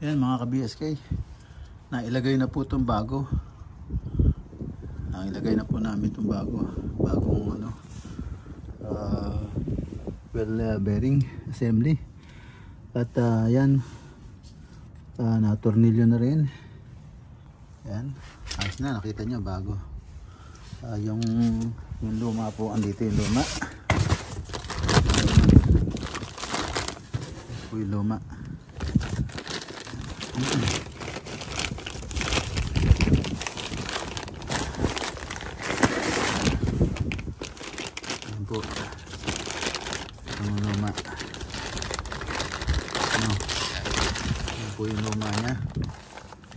Yan mga ka-BSK, nailagay na po itong bago. Nailagay na po namin itong bagong ano, bearing assembly. At yan, na-tornilyo na rin. Yan, ayos na, nakita nyo bago. Yung luma po, andito yung luma. Ito po yung luma. Ayan po ang luma. Ano? Ayan po yung luma nya.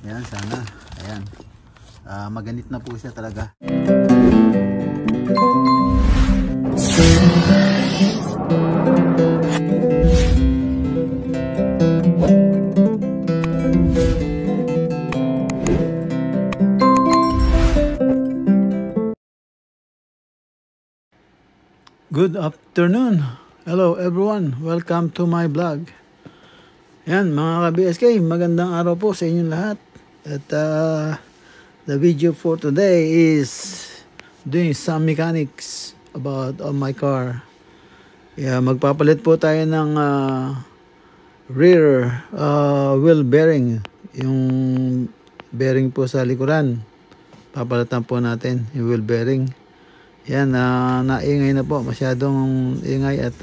Ayan, sana. Ayan. Maganit na po siya talaga. Good afternoon. Hello everyone. Welcome to my vlog. Yan mga ka-BSK, magandang araw po sa inyong lahat. At the video for today is doing some mechanics about on my car. Yeah, magpapalit po tayo ng rear wheel bearing. Yung bearing po sa likuran. Papalitan po natin yung wheel bearing. Yan, naingay na po. Masyadong ingay at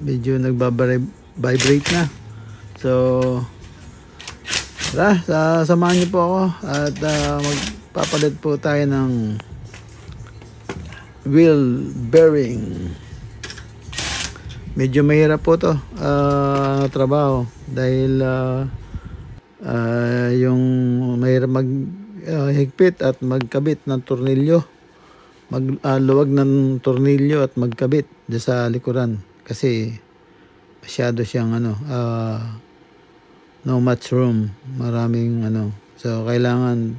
medyo nagbabibrate na. So, tara, samahan niyo po ako at magpapalit po tayo ng wheel bearing. Medyo mahirap po to trabaho dahil yung mahirap maghigpit at magkabit ng tornilyo. Magluwag ng tornilyo at magkabit dyan sa likuran kasi masyado siyang no much room, maraming so kailangan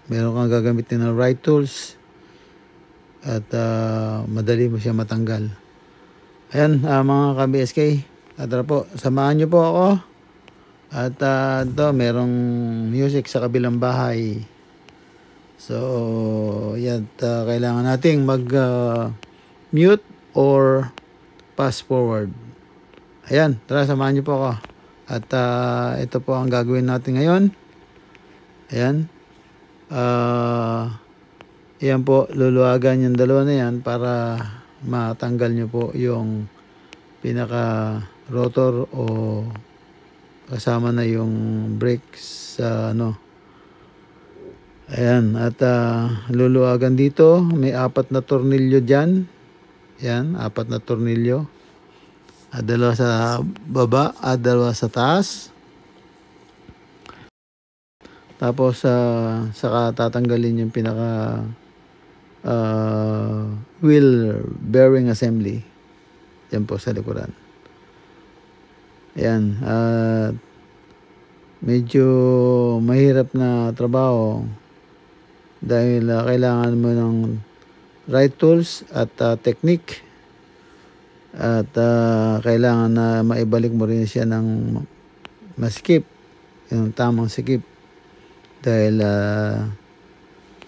meron kang gagamitin ng right tools at madali mo siya matanggal. Ayan mga ka-BSK, tara po, samahan nyo po ako at ito merong music sa kabilang bahay. So, yan, kailangan nating mag-mute or fast forward. Ayan, tara, samahan niyo po ako. At ito po ang gagawin natin ngayon. Ayan. Ayan po, luluwagan yung dalawa na yan para matanggal nyo po yung pinaka-rotor o kasama na yung brakes sa Ayan, at luluwagan dito, may 4 na tornilyo dyan. Ayan, 4 na tornilyo. At 2 sa baba, at 2 sa taas. Tapos, saka tatanggalin yung pinaka wheel bearing assembly. Yan po sa likuran. Ayan, medyo mahirap na trabaho. Dahil kailangan mo ng right tools at technique at kailangan na maibalik mo rin siya ng maskip, yung tamang sikip dahil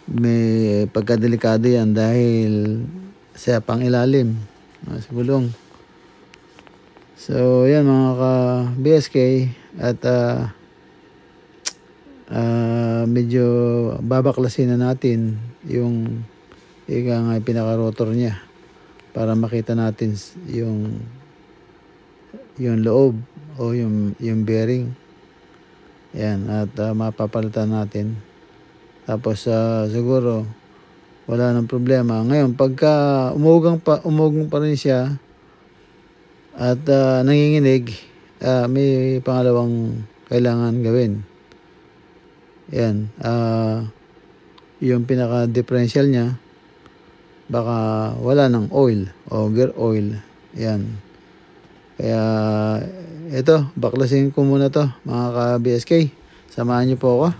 may pagkadelikado yan dahil sa pangilalim sa gulong. So yan mga ka-BSK at medyo babaklasin na natin yung pinaka-rotor niya para makita natin yung loob o yung bearing. Yan, at mapapalitan natin. Tapos siguro wala nang problema. Ngayon pagka umugang pa rin siya at nanginginig, may pangalawang kailangan gawin. Yan, yung pinaka-differential niya baka wala ng oil o gear oil. Yan, kaya ito, baklasin ko muna to mga ka-BSK, samahan niyo po ako.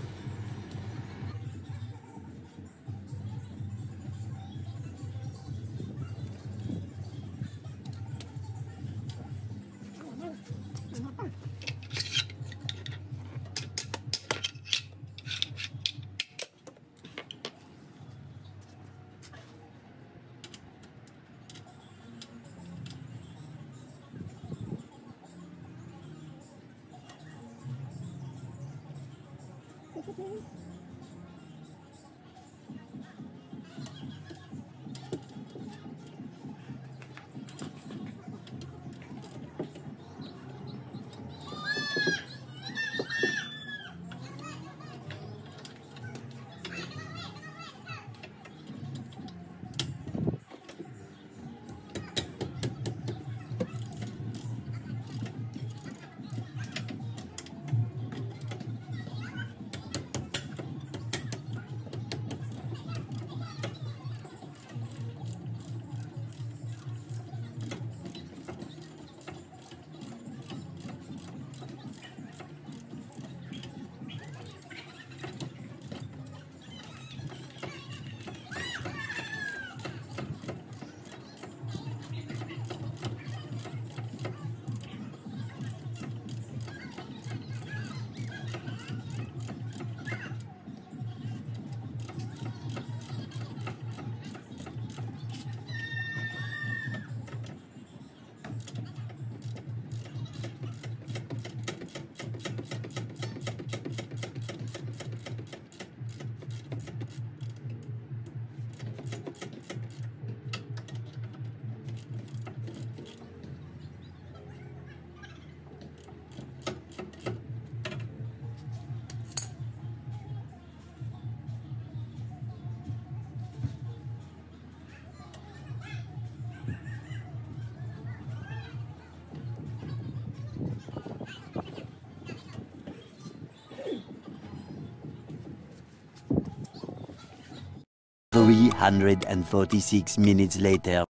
346 minutes later.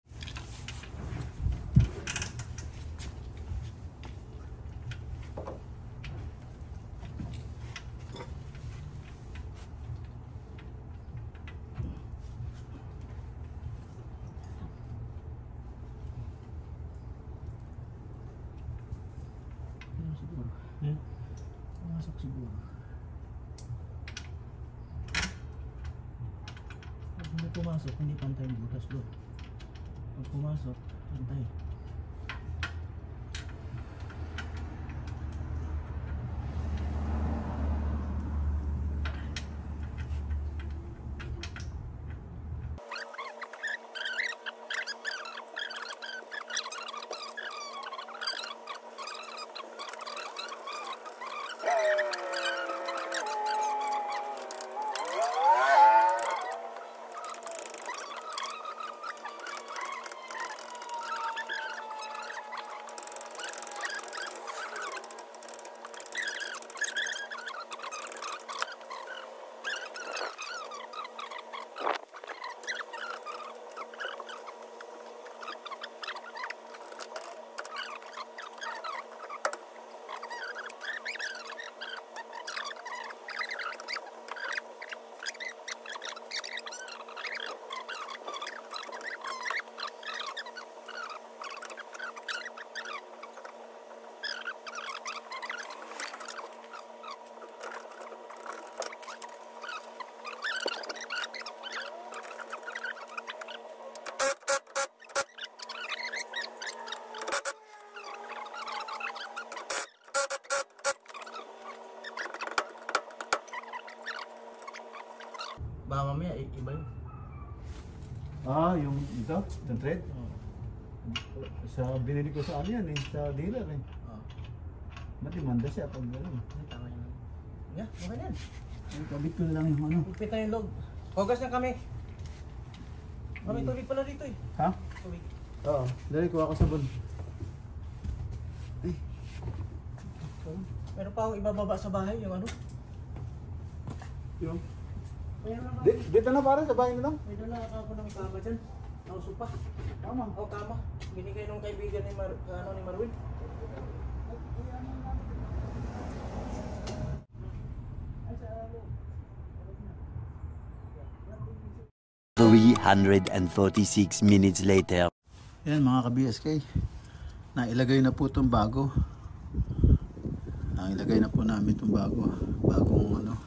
Pumasok siguro. Pag hindi pumasok, hindi pantay yung butas doon. Pag pumasok, pantay. Baka mamaya iba yun. Ah, yung ito? Yung thread? Sa binili ko sa ano yan eh, sa dealer eh. Matimanda siya pag gano'n. Tama yun. Yeah, okay na yan. Ay, kabit ko na lang yung ano. Ipit na yung log. Hugas na kami. Kami tubig pala dito eh. Ha? Tubig. Oo. Dali, kuha ko sabon. Ay. Meron pa akong ibababa sa bahay yung ano. Yung? Meron na Dito na pare, sa bahay na lang. May dala ako ng kama dyan. Ako sopa. Tama. O kama. Binigay nung kaibigan ni Marwin. 346 minutes later. Yan mga ka-BSK, nailagay na po itong bago. Nailagay na po namin itong bagong ano,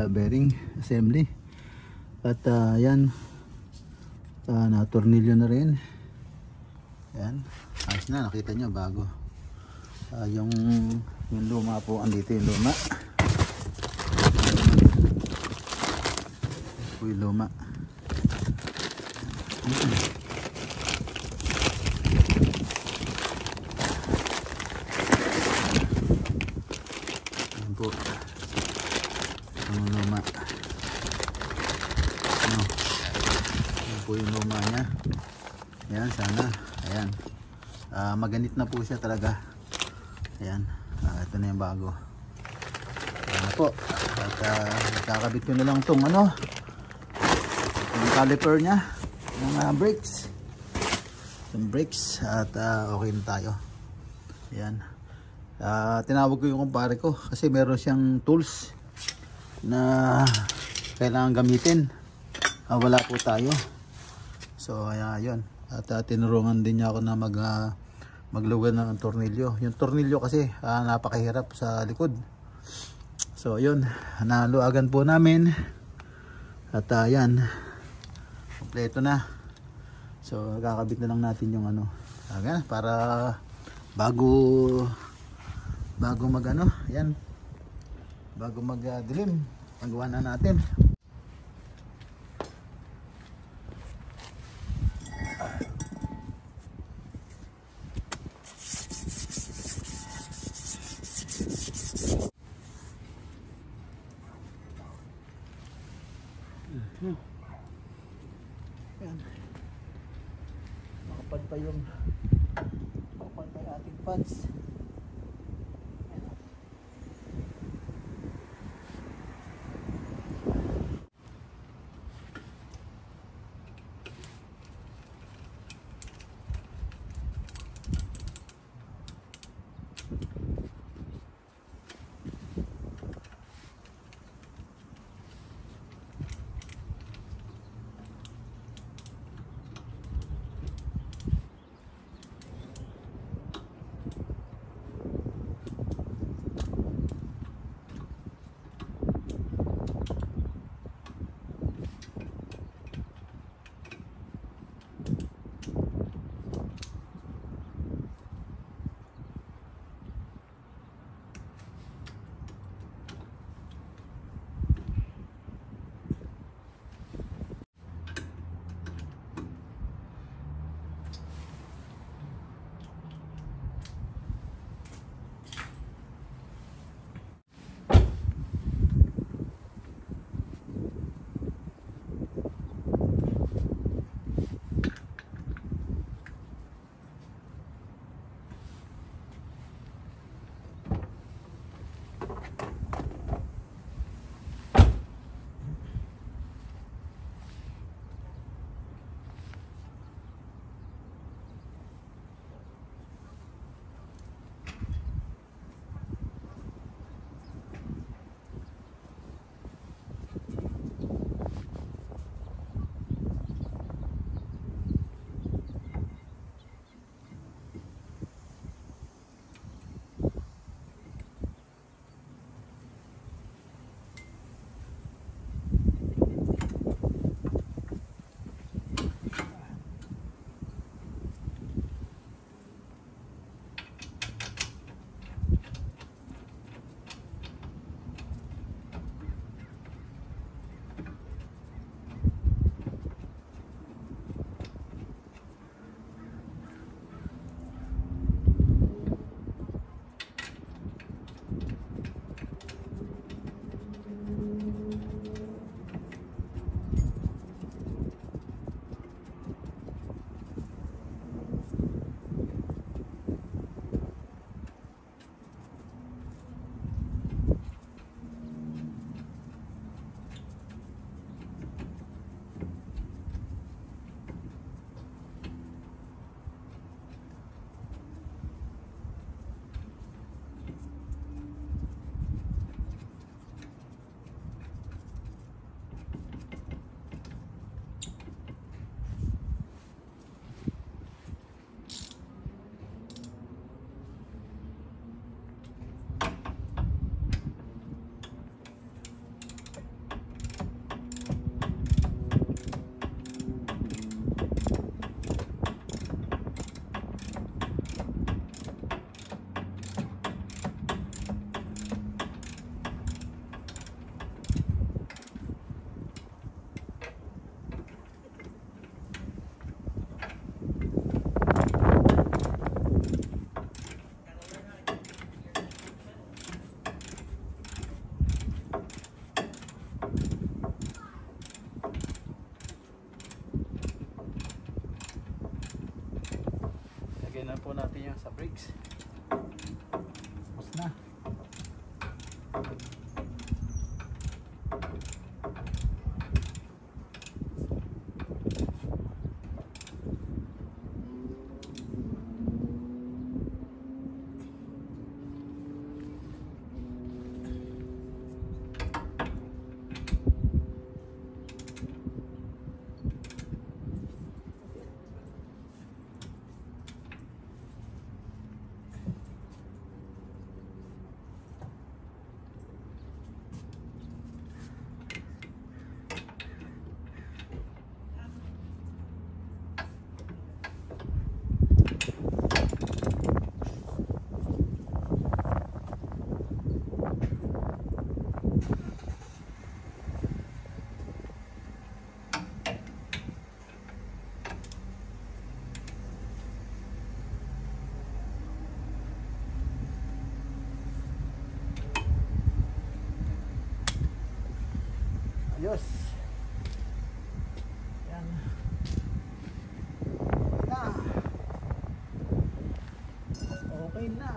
bearing assembly. At yan, na tornilyo na rin. Yan, ayos na, nakita nyo bago. Yung luma po, andito yung luma. Ito po yung luma. Ayan po. Yung luma. Ano? Ayan po yung luma niya. Ayan, sana. Ayan. Maganit na po siya talaga. Ayan. Ito na yung bago. Ayan na po. At kakabit ko na lang itong ano, yung caliper nya, yung brakes. Yung brakes. At okay na tayo. Ayan. Tinawag ko yung kumpare ko kasi meron siyang tools na kailangan gamitin. Wala po tayo. So ayan, yun. At tinurungan din niya ako na maglugan ng tornilyo. Yung tornilyo kasi napakahirap sa likod. So yun, naluagan po namin. At yan, kompleto na. So kakabit na lang natin yung ano, para bago mag ano, yan, bago mag dilim, magawa na natin. Yan. Makapal pa yung ating pads. Ayos. Yan. Na. Okay na.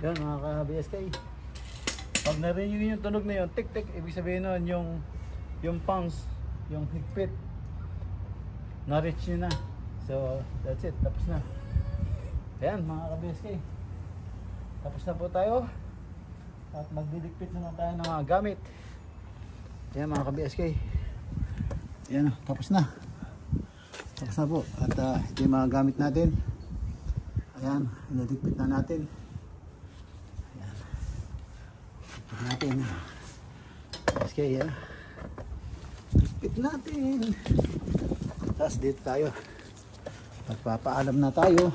Yan mga ka-BSK. Pag narinig yung tunog na yun, tik tik, ibig sabihin nun yung pungs, yung higpit, na-reach nyo na. So that's it, tapos na. Ayan mga ka-BSK, tapos na po tayo. At magdiligpit na lang tayo ng mga gamit. Ayan mga ka-BSK. Ayan, tapos na. Tapos na po. At ito yung mga gamit natin. Ayan, inaligpit na natin. Ayan. Ligpit natin. BSK, ayan. Ligpit natin. Tapos dito tayo. Magpapaalam na tayo.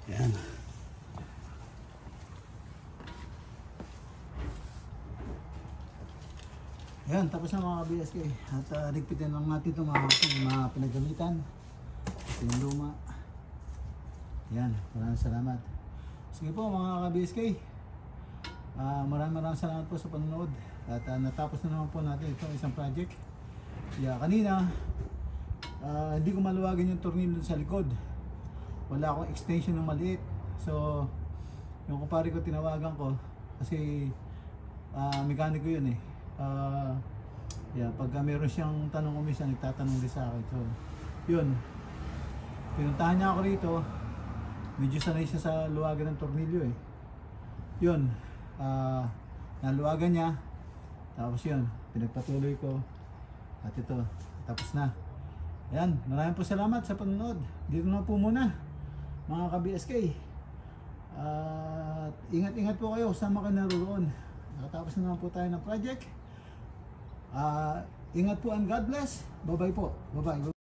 Ayan. Ayan, tapos na mga BSK. At ligpitin lang natin itong mga pinagamitan. Ito yung luma. Ayan, maraming salamat. Sige po mga BSK. Maraming salamat po sa panonood. At natapos na naman po natin itong isang project. Yeah, kanina hindi ko maluwagin yung tornilyo sa likod. Wala akong extension ng maliit. So yung kumpare ko tinawagan ko kasi mekaniko yun eh. Pagka meron siyang tanong umisa, nagtatanong din sa akin. So yun, pinuntahan niya ako rito. Medyo sanay siya sa luwagan ng tornilyo eh. Yun, naluwagan niya. Tapos yun, pinagpatuloy ko. At ito, tapos na. Ayan, maraming po salamat sa panonood. Dito na po muna mga ka-BSK. Ingat-ingat po kayo, sama kayo naroon. Nakatapos na naman po tayo ng project. Ingat po and God bless. Bye bye po. Bye bye.